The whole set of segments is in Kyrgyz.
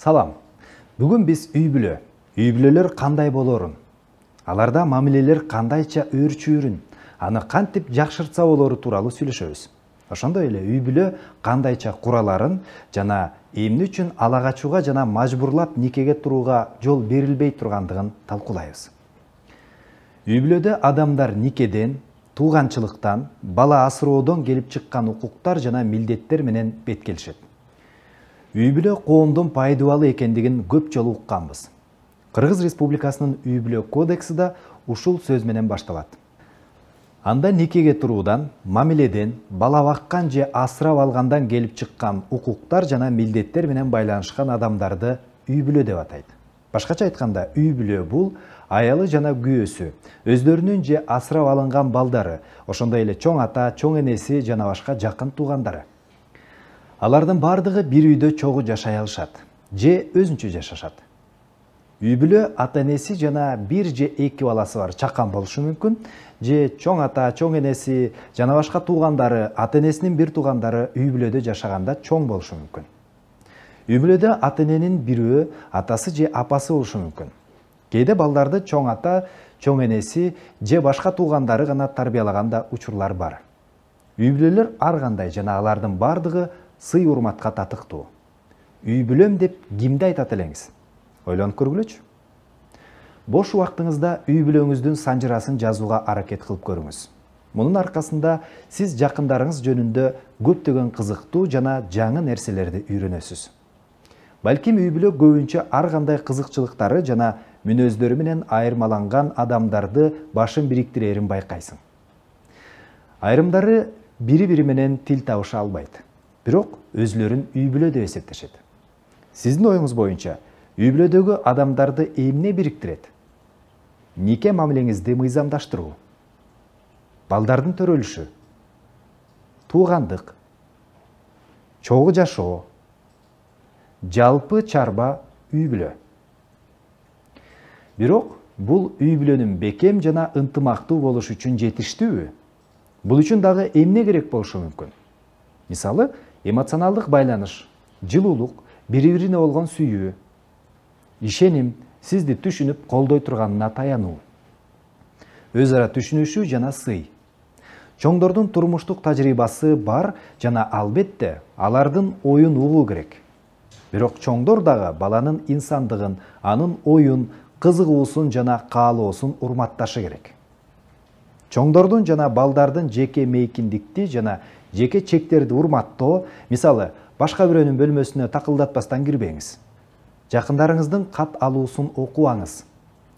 Салам. Бүгүн биз үй бүлө. Үй бүлөлөр кандай болорун, аларда мамилелер кандайча өөрчүүрүн, аны кантип жакшыртса болору тууралуу сүйлөшөбүз. Ошондой эле үй бүлө кандайча кураларын жана эмне үчүн ала качууга жана мажбурлап никеге турууга жол берилбей тургандыгын талкуулайбыз. Үй бүлөдө адамдар никеден, тууганчылыктан, бала асыроодон келип чыккан укуктар жана милдеттер менен бет келишет. Үй бүлө коомдун пайдубалы экендигин көп жолу укканбыз. Кыргыз Республикасынын үй бүлө кодекси да ушул сөз менен башталат. Анда никеге туруудан, мамиледен, бала баккан же асырап алгандан келип чыккан укуктар жана милдеттер менен байланышкан адамдарды үй бүлө деп атайт. Башкача айтканда, үй бүлө бул аялы жана күйөөсү, өздөрүнүн же асырап алынган балдары, ошондой эле чоң ата, чоң энеси жана башка жакын туугандары. Алардын бардыгы бир үйдө чогуу жашай алышат, же өзүнчө жашашат. Үй бүлө ата энеси жана бир же эки баласы бар чакан болушу мүмкүн, же чоң ата, чоң энеси жана башка туугандары, ата энесинин бир туугандары үй бүлөдө жашаганда чоң болушу мүмкүн. Үй бүлөдө ата эненин бирөө атасы же апасы болушу мүмкүн. Кээде балдарды чоң ата, чоң энеси же башка туугандары гана тарбиялаган да учурлар бар. Үй бүлөлөр ар кандай жана алардын бардыгы сый урматка татыктуу. Үй бүлөм деп кимди айтат элеңиз? Ойлонуп көргүлөчү. Бош убактыңызда үй бүлөңүздүн санжырасын жазууга аракет кылып көрүңүз. Мунун аркасында сиз жакындарыңыз жөнүндө көптөгөн кызыктуу жана жаңы нерселерди үйрөнөсүз. Балким үй бүлө көбүнчө ар кандай кызыкчылыктары жана мүнөздөрү менен айырмаланган адамдарды башын бириктирерин байкайсың. Айрымдары бири-бири менен тил табыша албайт, бирок өзүлөрүн үй бүлө деп эсептешет. Сиздин оюңуз боюнча, үй бүлөдөгү адамдарды эмне бириктирет? Нике мамилеңизди мыйзамдаштыруу, балдардын төрөлүшү, туугандык, чогуу жашоо, жалпы чарба үй бүлө. Бирок бул үй бүлөнүн бекем жана ынтымактуу болушу үчүн жетиштүүбү? Бул үчүн дагы эмне керек болушу мүмкүн? Мисалы, эмоционалдык байланыш, жылуулук, бири-бирине болгон сүйүү, ишеним, сизди түшүнүп колдой турганына таянуу, өз ара түшүнүшүү жана сый. Чоңдордун турмуштук тажрыйбасы бар жана албетте алардын оюн угуу керек. Бирок чоңдор дагы баланын инсандыгын, анын оюн, кызыгуусун жана каалоосун урматташы керек. Чоңдордун жана балдардын жеке мейкиндикти жана жеке чектерди урматтоо, мисалы, башка бирөөнүн бөлмөсүнө такылдатпастан кирбеңиз. Жакындарыңыздын кат алуусун окубаңыз.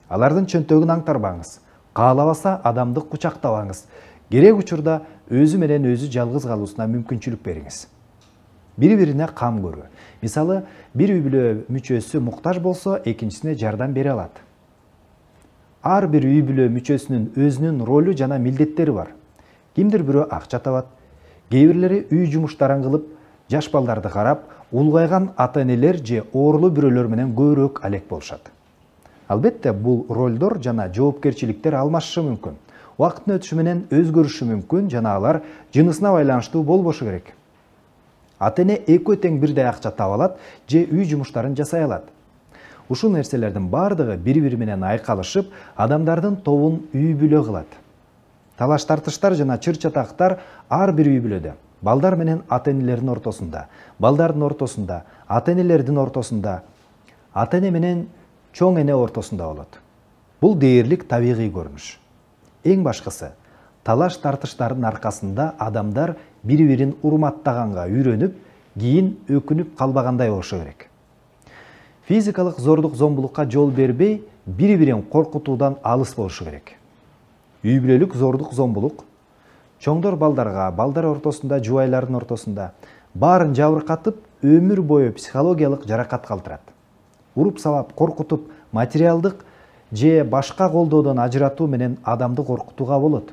Алардын чөнтөгүн аңтарбаңыз. Каалабаса адамды кучактабаңыз. Керек учурда өзү менен өзү жалгыз калуусуна мүмкүнчүлүк бериңиз. Бири-бирине кам көрүү. Мисалы, бир үй бүлө мүчөсү муктаж болсо, экинчисине жардам бере алат. Ар бир үй бүлө мүчөсүнүн өзүнүн ролу жана милдеттери бар. Кимдир бирөө акча табат, кээ бирлери үй жумуштарын кылып, жаш балдарды карап, улгайган ата энелер же оорулуу бирөөлөр менен көбүрөөк алек болушат. Албетте, бул ролдор жана жоопкерчиликтер алмашышы мүмкүн. Убакыттын өтүшү менен өзгөрүшү мүмкүн жана алар жынысына байланыштуу болбошу керек. Ата эне экөө тең бирдей акча таба алат же үй жумуштарын жасай алат. Ушул нерселердин бардыгы бири-бири менен айкалышып, адамдардын тобун үй бүлө кылат. Талаш тартыштар жана чыр-чатактар ар бир үй бүлөдө, балдар менен ата энелердин ортосунда, балдардын ортосунда, ата энелердин ортосунда, ата эне менен чоң эне ортосунда болот. Бул дээрлик табигый көрүнүш. Эң башкысы, талаш тартыштардын аркасында адамдар бири-бирин урматтаганга үйрөнүп, кийин өкүнүп калбагандай болушу керек. Физикалык зордук зомбулукка жол бербей, бири-бирин коркутуудан алыс болушу керек. Үй бүлөлүк зордук зомбулук чоңдор балдарга, балдар ортосунда, жубайлардын ортосунда баарын жабыркатып, өмүр бою психологиялык жаракат калтырат. Уруп сабап, коркутуп, материалдык же башка колдоодон ажыратуу менен адамды коркутууга болот.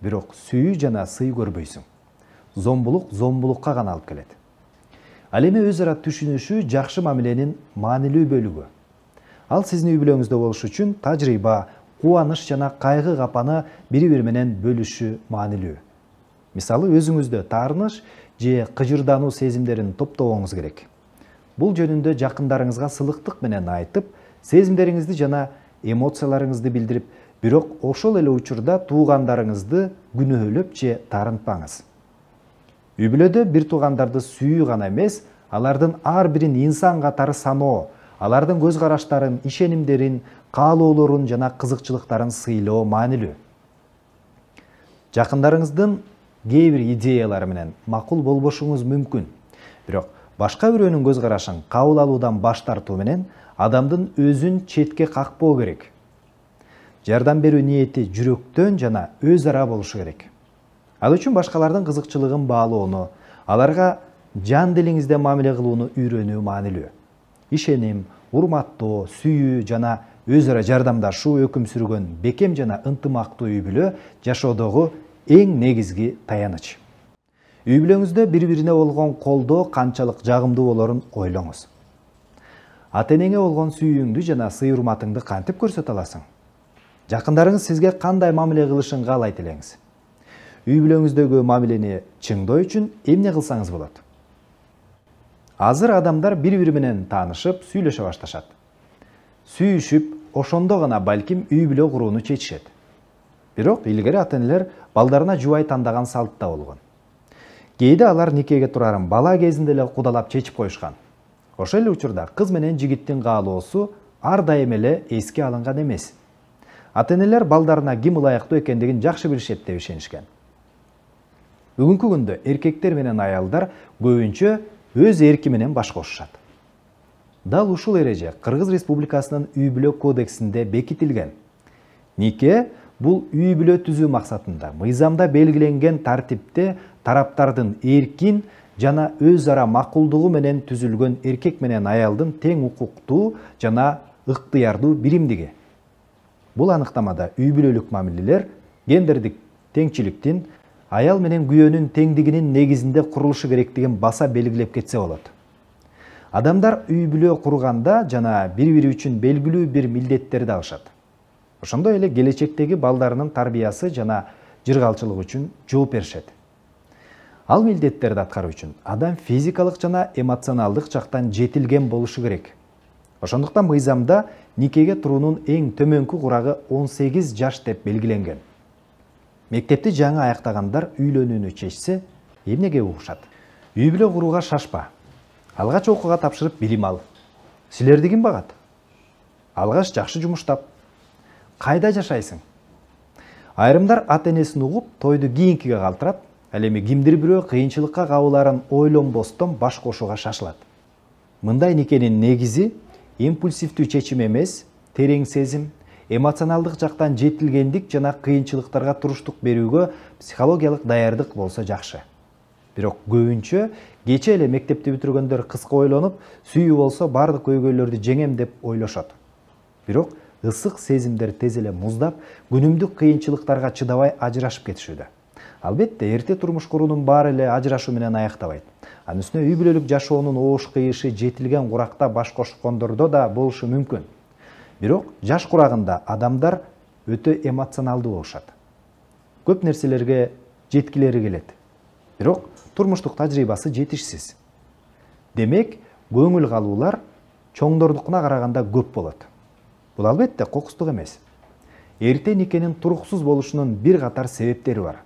Бирок сүйүү жана сый көрбөйсүң. Зомбулук зомбулукка гана алып келет. Ал эми өз ара түшүнүшүү жакшы мамиленин маанилүү бөлүгү. Ал сиздин үй бүлөңүздө болуш үчүн тажрыйба, кубаныч жана кайгы капаны бири-бири менен бөлүшүү маанилүү. Мисалы, өзүңүздө таарыныч же кыжырдануу сезимдерин топтобоңуз керек. Бул жөнүндө жакындарыңызга сылыктык менен айтып, сезимдериңизди жана эмоцияларыңызды билдирип, бирок ошол эле учурда туугандарыңызды күнөөлөп же таарынтпаңыз. Үй бүлөдө бир туугандарды сүйүү гана эмес, алардын ар бирин инсан катары саноо, алардын көз караштарын, ишенимдерин, каалоолорун жана кызыкчылыктарын сыйлоо маанилүү. Жакындарыңыздын кээ бир идеялары менен макул болбошуңуз мүмкүн, бирок башка бирөөнүн көз карашын кабыл алуудан баш тартуу менен адамдын өзүн четке какпоо керек. Жардам берүү ниети жүрөктөн жана өз ара болушу керек. Ал үчүн башкалардын кызыкчылыгын баалоону, аларга жан дилиңизде мамиле кылууну үйрөнүү маанилүү. Ишеним, урматтоо, сүйүү жана өз ара жардамдашуу өкүм сүргөн бекем жана ынтымактуу үй бүлө жашоодогу эң негизги таяныч. Үй бүлөңүздө бири-бирине болгон колдоо канчалык жагымдуу болорун ойлоңуз. Ата-энеңе болгон сүйүүңдү жана сый-урматыңды кантип көрсөтө аласың? Жакындарыңыз сизге кандай мамиле кылышын каалайт элеңиз? Үй бүлөңүздөгү мамилени чыңдоо үчүн эмне кылсаңыз болот? Азыр адамдар бири-бири менен таанышып, сүйлөшө башташат. Сүйүшүп, ошондо гана балким үй бүлө курууну чечишет. Бирок илгери ата-энелер балдарына жубай тандаган салтта болгон. Кээде алар никеге турарын бала кезинде эле кудалап чечип коюшкан. Ошол эле учурда кыз менен жигиттин каалоосу ар дайым эле эске алынган эмес. Ата-энелер балдарына ким ылайыктуу экендигин жакшы билишет деп ишенишкен. Бүгүнкү күндө эркектер менен аялдар көбүнчө өз эрки менен баш кошушат. Дал ушул эреже Кыргыз Республикасынын үй бүлө кодексинде бекитилген. Нике бул үй бүлө түзүү максатында мыйзамда белгиленген тартипте тараптардын эркин жана өз ара макулдугу менен түзүлгөн эркек менен аялдын тең укуктуу жана ыктыярдуу биримдиги. Бул аныктамада үй бүлөлүк мамилелер гендердик теңчиликтин, аял менен күйөөнүн теңдигинин негизинде курулушу керектигин баса белгилеп кетсе болот. Адамдар үй бүлө курганда жана бири-бири үчүн белгилүү бир милдеттерди алышат. Ошондой эле келечектеги балдарынын тарбиясы жана жыргалчылыгы үчүн жооп беришет. Ал милдеттерди аткаруу үчүн адам физикалык жана эмоционалдык жактан жетилген болушу керек. Ошондуктан мыйзамда никеге туруунун эң төмөнкү курагы 18 жаш деп белгиленген. Мектепти жаңы аяктагандар үйлөнүүнү чечсе, эмнеге угушат? Үй бүлө курууга шашпа. Алгач окууга тапшырып билим ал. Силерди ким багат? Алгач жакшы жумуштап. Кайда жашайсың? Айрымдар ата-энесин угуп, тойду кийинкиге калтырат, ал эми кимдир бирөө кыйынчылыкка кабыларын ойлонбостон баш кошууга шашылат. Мындай никенин негизи импульсивдүү чечим эмес, терең сезим, эмоционалдык жактан жетилгендик жана кыйынчылыктарга туруштук берүүгө психологиялык даярдык болсо жакшы. Бирок көбүнчө кече эле мектепти бүтүргөндөр кыска ойлонуп, сүйүү болсо бардык көйгөйлөрдү жеңем деп ойлошот. Бирок ысык сезимдер тез эле муздап, күнүмдүк кыйынчылыктарга чыдабай ажырашып кетишүүдө. Албетте, эрте турмуш куруунун баары эле ажырашуу менен аяктабайт. Анын үстүнө үй бүлөлүк жашоонун оош кыйышы жетилген куракта баш кошкондордо да болушу мүмкүн. Бирок жаш курагында адамдар өтө эмоционалдуу болушат. Көп нерселерге жеткилери келет. Бирок турмуштук тажрыйбасы жетишсиз. Демек, көңүл калуулар чоңдордукуна караганда көп болот. Бул албетте кокустук эмес. Эрте никенин туруксуз болушунун бир катар себептери бар.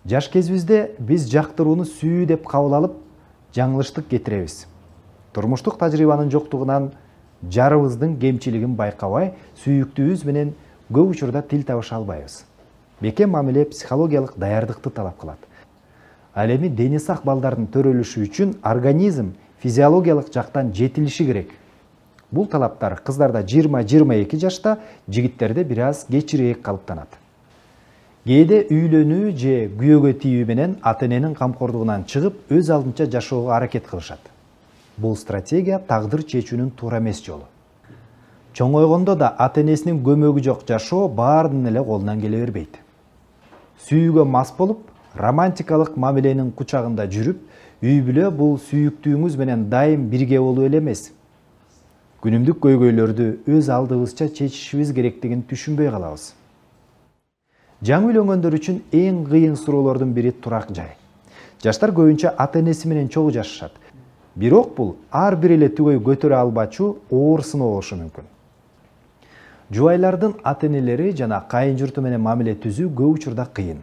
Жаш кезибизде биз жактырууну сүйүү деп кабыл алып, жаңылыштык кетиребиз. Турмуштук тажрыйбанын жоктугунан жарыбыздын кемчилигин байкабай, сүйүктүүбүз менен көп учурда тил табыша албайбыз. Бекем мамиле психологиялык даярдыкты талап кылат. Ал эми дени сак балдардын төрөлүшү үчүн организм физиологиялык жактан жетилиши керек. Бул талаптар кыздарда 20-22 жашта, жигиттерде бир аз кечирээк калыптанат. Кээде үйлөнүү же күйөөгө тийүү менен ата-эненин камкордугунан чыгып, өз алдынча жашоого аракет кылышат. Бул стратегия тагдыр чечүүнүн туура эмес жолу. Чоңойгондо да ата-энесинин көмөгү жок жашоо баардын эле колунан келе бербейт. Сүйүүгө мас болуп, романтикалык мамиленин кучагында жүрүп, үй бүлө бул сүйүктүүңүз менен дайым бирге болуу эле эмес. Күнүмдүк көйгөйлөрдү өз алдыбызча чечишибиз керектигин түшүнбөй калабыз. Жаңы үйлөнгөндөр үчүн эң кыйын суроолордун бири турак жай. Жаштар көбүнчө ата-энеси менен чогуу жашашат. Бирок бул ар бир эле түгөй көтөрө албачу оор сыноо болушу мүмкүн. Жубайлардын ата-энелери жана кайын журту менен мамиле түзүү көп учурда кыйын.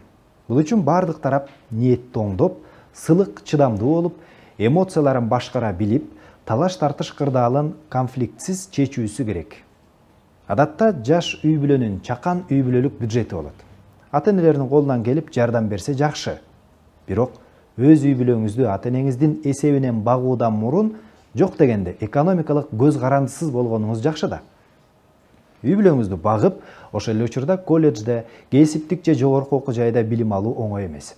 Бул үчүн бардык тарап ниетти оңдоп, сылык, чыдамдуу болуп, эмоцияларын башкара билип, талаш-тартыш кырдаалын конфликтсиз чечүүсү керек. Адатта жаш үй бүлөнүн чакан үй бүлөлүк бюджети болот. Ата-энелердин колунан келип жардам берсе жакшы. Бирок өз үй бүлөңүздү ата-энеңиздин эсебинен багуудан мурун жок дегенде экономикалык көз карандысыз болгонуңуз жакшы да. Үй бүлөңүздү багып, ошол эле учурда колледжде, кесиптик же жогорку окуу жайда билим алуу оңой эмес.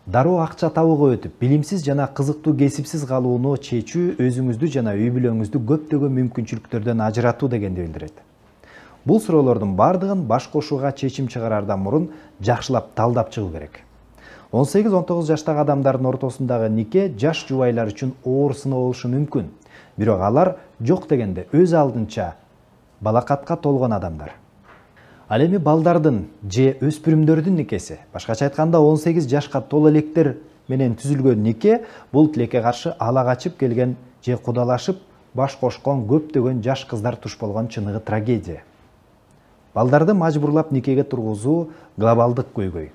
Дароо акча табууга өтүп, билимсиз жана кызыктуу кесипсиз калууну чечүү өзүңүздү жана үй бүлөңүздү көптөгөн мүмкүнчүлүктөрдөн ажыратуу дегенди билдирет. Бул суроолордун бардыгын баш кошууга чечим чыгарардан мурун жакшылап талдап чыгуу керек. 18-19 жаштагы адамдардын ортосундагы нике жаш жубайлар үчүн оор сыноо болушу мүмкүн. Бирок алар жок дегенде өз алдынча балакатка толгон адамдар. Ал эми балдардын же өспүрүмдөрдүн никеси, башкача айтканда 18 жашка толо электер менен түзүлгөн нике бул тилекке каршы ала качып келген же кудалашып баш кошкон көптөгөн жаш кыздар туш болгон чыныгы трагедия. Балдарды мажбурлап никеге тургузуу глобалдык көйгөй.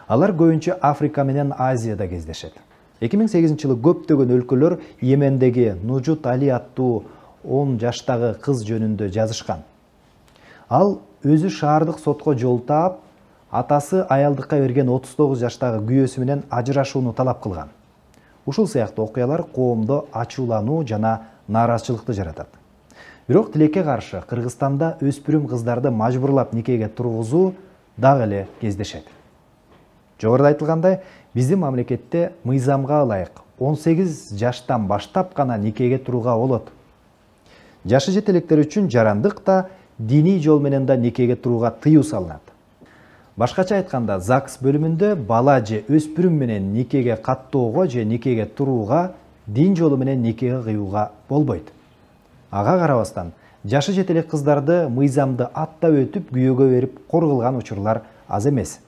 Алар көбүнчө Африка менен Азияда кездешет. 2008-жылы көптөгөн өлкөлөр Йемендеги Нужут Али аттуу 10 жаштагы кыз жөнүндө жазышкан. Ал өзү шаардык сотко жол таап, атасы аялдыкка берген 39 жаштагы күйөөсү менен ажырашууну талап кылган. Ушул сыяктуу окуялар коомдо ачуулануу жана нааразычылыкты жаратат. Бирок тилекке каршы Кыргызстанда өспүрүм кыздарды мажбурлап никеге тургузуу дагы эле кездешет. Жогоруда айтылгандай, биздин мамлекетте мыйзамга ылайык 18 жаштан баштап гана никеге турууга болот. Жашы жете электер үчүн жарандык да, диний жол менен да никеге турууга тыюу салынат. Башкача айтканда, ЗАГС бөлүмүндө бала же өспүрүм менен никеге каттоого же никеге турууга дин жолу менен никеге кыюуга болбойт. Ага карабастан, жашы жете элек кыздарды мыйзамды аттап өтүп күйөөгө берип кор кылган учурлар аз эмес.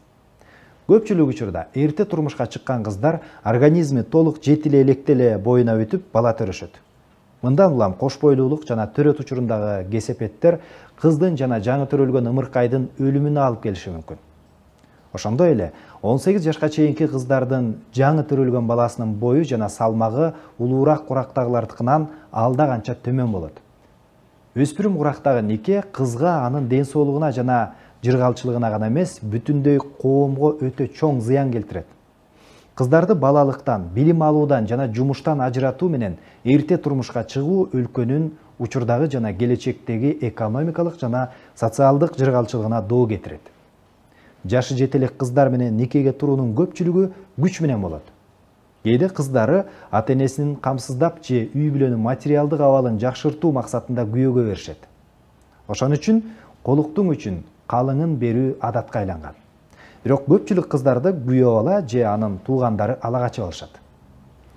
Көпчүлүк учурда эрте турмушка чыккан кыздар организми толук жетиле электеле боюна өтүп бала төрөшөт. Мындан улам кош бойлуулук жана төрөт учурундагы кесепеттер кыздын жана жаңы төрөлгөн ымыркайдын өлүмүнө алып келиши мүмкүн. Ошондой эле 18 жашка чейинки кыздардын жаңы төрөлгөн баласынын бою жана салмагы улуураак курактагылардыкынан алда канча төмөн болот. Өспүрүм курактагы нике кызга анын ден соолугуна жана жыргалчылыгына гана эмес, бүтүндөй коомго өтө чоң зыян келтирет. Кыздарды балалыктан, билим алуудан жана жумуштан ажыратуу менен эрте турмушка чыгуу өлкөнүн учурдагы жана келечектеги экономикалык жана социалдык жыргалчылыгына доо кетирет. Жашы жете элек кыздар менен никеге туруунун көпчүлүгү күч менен болот. Кээде кыздары ата-энесин камсыздап же үй бүлөнүн материалдык абалын жакшыртуу максатында күйөөгө беришет. Ошон үчүн колуктуң үчүн калыңын берүү адатка айланган. Бирок көпчүлүк кыздарды күйөө ала же анын туугандары ала качып алышат.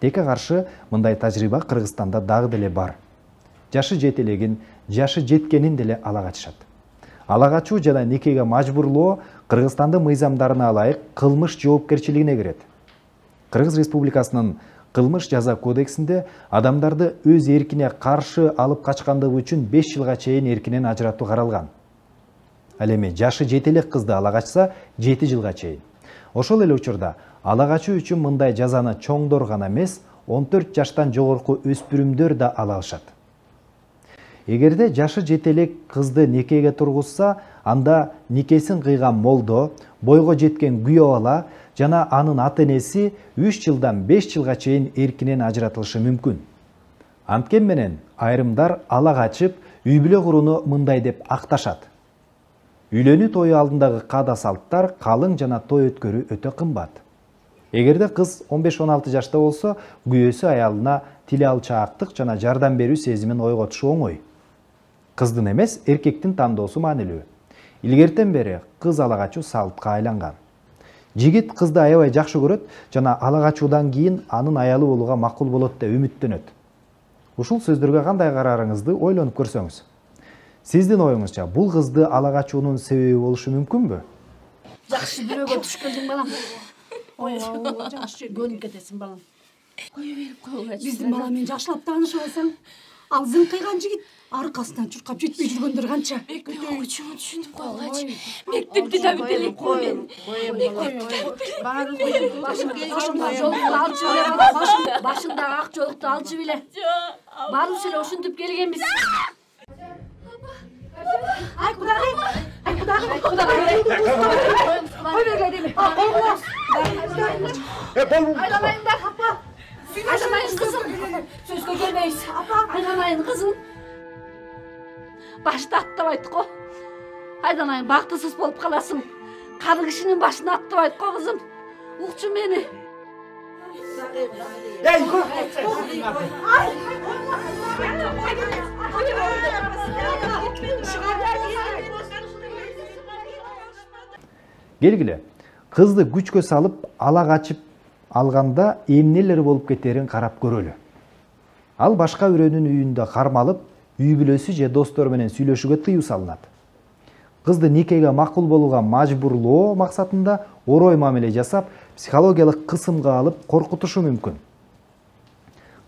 Тилекке каршы мындай тажрыйба Кыргызстанда дагы деле бар. Жашы жете элегин, жашы жеткенин деле ала качышат. Ала качуу жана никеге мажбурлоо Кыргызстандын мыйзамдарына ылайык кылмыш жоопкерчилигине кирет. Кыргыз Республикасынын кылмыш жаза кодексинде адамдарды өз эркине каршы алып качкандыгы үчүн 5 жылга чейин эркинен ажыратуу каралган. Ал эми жашы жете элек кызды ала качса 7 жылга чейин. Ошол эле учурда ала качуу үчүн мындай жазаны чоңдор гана эмес, 14 жаштан жогорку өспүрүмдөр да ала алышат. Эгерде жашы жете элек кызды никеге тургузса, анда никесин кыйган молдо, бойго жеткен күйөө ала жана анын ата-энеси 3 жылдан 5 жылга чейин эркинен ажыратылышы мүмкүн. Анткени менен айрымдар ала качып, үй бүлө курууну мындай деп акташат. Үйлөнүү тою алдындагы каада салттар калың жана той өткөрүү өтө кымбат. Эгерде кыз 15-16 жашта болсо, күйөөсү аялына тиле алчаактык жана жардам берүү сезимин ойготушу оңой. Кыздын эмес, эркектин тандоосу маанилүү. Илгертен бери кыз ала качуу салтка айланган. Жигит кызды аябай жакшы көрөт жана ала качуудан кийин анын аялы болууга макул болот деп үмүттөнөт. Ушул сөздөргө кандай карарыңызды ойлонуп көрсөңүз. Сиздин оюңузча, бул кызды ала качуунун себеби болушу мүмкүнбү? Жакшы бирөөгө туш келдиң балам. Ой, жакшы көнүп кетесиң балам. Кое берип койгула. Биздин бала менен жакшылап таанышып алсаң, ал зыңкыйган жигит аркасынан чуркап жетпей жүргөндөр канча? Мектеп окуучумун түшүнүп койгулачы. Мектепти да бүтө элекмин мен. Башыңдагы ак жолукту алчу беле. Баарыбыз эле ушинтип келгенбиз. Ай кудагый. Кой бергиле дейм. Айналайындар, апа. Айналайын кызым. Сөзгө келмейбиз. Айналайын кызым. Башты аттабайт го. Айналайын, бактысыз болуп каласың. Кары кишинин башын аттабайт го кызым. Укчу мени. Келгиле, кызды күчкө салып ала качып алганда эмнелер болуп кетерин карап көрөлү. Ал башка бирөөнүн үйүндө кармалып, үй бүлөсү же достору менен сүйлөшүүгө тыюу салынат. Кызды никеге макул болууга мажбурлоо максатында орой мамиле жасап, психологиялык кысымга алып коркутушу мүмкүн.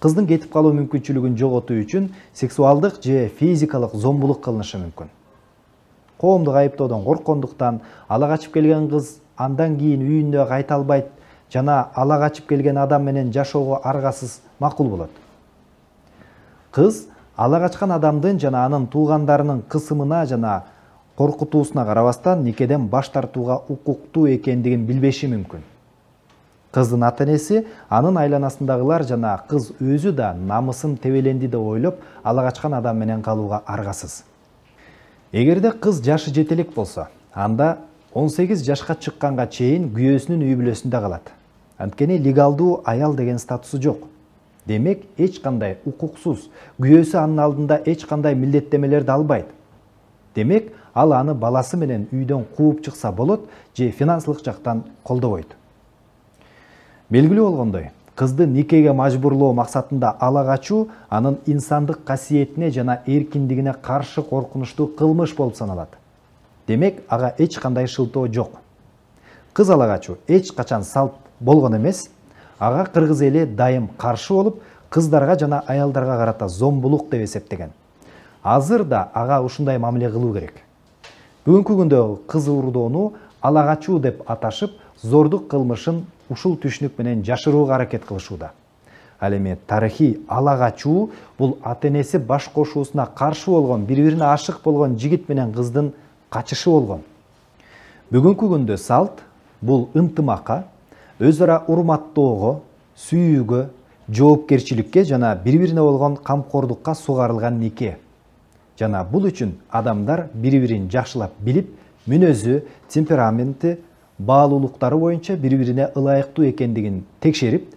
Кыздын кетип калуу мүмкүнчүлүгүн жоготуу үчүн сексуалдык же физикалык зомбулук кылынышы мүмкүн. Коомдук айыптоодон корккондуктан ала качып келген кыз андан кийин үйүнө кайта албайт жана ала качып келген адам менен жашоого аргасыз макул болот. Кыз ала качкан адамдын жана анын туугандарынын кысымына жана коркутуусуна карабастан никеден баш тартууга укуктуу экендигин билбеши мүмкүн. Кыздын ата-энеси анын айланасындагылар жана кыз өзү да намысын тебеленди деп ойлоп, ала качкан адам менен калууга аргасыз. Эгерде кыз жашы жете элек болсо, анда 18 жашка чыкканга чейин күйөөсүнүн үй бүлөсүндө калат. Анткени легалдуу аял деген статусу жок. Демек, эч кандай укуксуз, күйөөсү анын алдында эч кандай милдеттемелерди албайт. Демек, ал аны баласы менен үйдөн кууп чыкса болот же финансылык жактан колдобойт. Белгилүү болгондой, кызды никеге мажбурлоо максатында ала качуу анын инсандык касиетине жана эркиндигине каршы коркунучтуу кылмыш болуп саналат. Демек, ага эч кандай шылтоо жок. Кыз ала качуу эч качан салт болгон эмес, ага кыргыз эли дайым каршы болуп, кыздарга жана аялдарга карата зомбулук деп эсептеген. Азыр да ага ушундай мамиле кылуу керек. Бүгүнкү күндө кыз уурдоону ала качуу деп аташып, зордук кылмышын ушул түшүнүк менен жашырууга аракет кылышууда. Ал эми тарыхый ала качуу бул ата-энеси баш кошуусуна каршы болгон, бири-бирине ашык болгон жигит менен кыздын качышы болгон. Бүгүнкү күндө салт бул ынтымакка, өз ара урматтоого, сүйүүгө, жоопкерчиликке жана бири-бирине болгон камкордукка сугарылган нике. Жана бул үчүн адамдар бири-бирин жакшылап билип, мүнөзү, темпераменти, баалуулуктары боюнча бири-бирине ылайыктуу экендигин текшерип,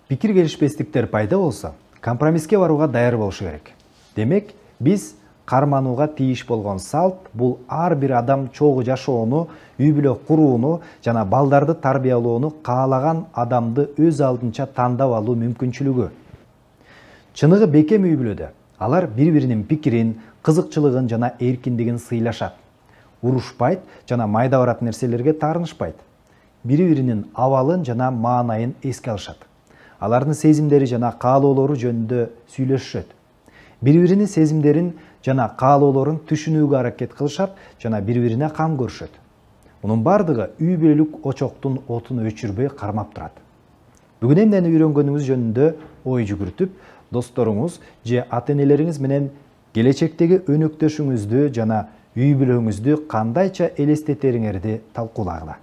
пикир келишпестиктер пайда болсо, компромисске барууга даяр болушу керек. Демек, биз карманууга тийиш болгон салт бул ар бир адам чогуу жашоону, үй бүлө курууну жана балдарды тарбиялоону каалаган адамды өз алдынча тандап алуу мүмкүнчүлүгү. Чыныгы бекем үй бүлөдө алар бири-биринин пикирин, кызыкчылыгын жана эркиндигин сыйлашат. Урушпайт жана майда барат нерселерге таарынышпайт. Бири-биринин абалын жана маанайын эске алышат. Алардын сезимдери жана каалоолору жөнүндө сүйлөшүшөт. Бири-биринин сезимдерин жана каалоолорун түшүнүүгө аракет кылышат жана бири-бирине кам көрүшөт. Мунун бардыгы үй бүлөлүк очоктун отун өчүрбөй кармап турат. Бүгүн эмнени үйрөнгөнүңүз жөнүндө ой жүгүртүп, досторуңуз же ата-энелериңиз менен келечектеги өнөктөшүңүздү жана үй бүлөңүздү кандайча элестетериңерди талкуулагыла.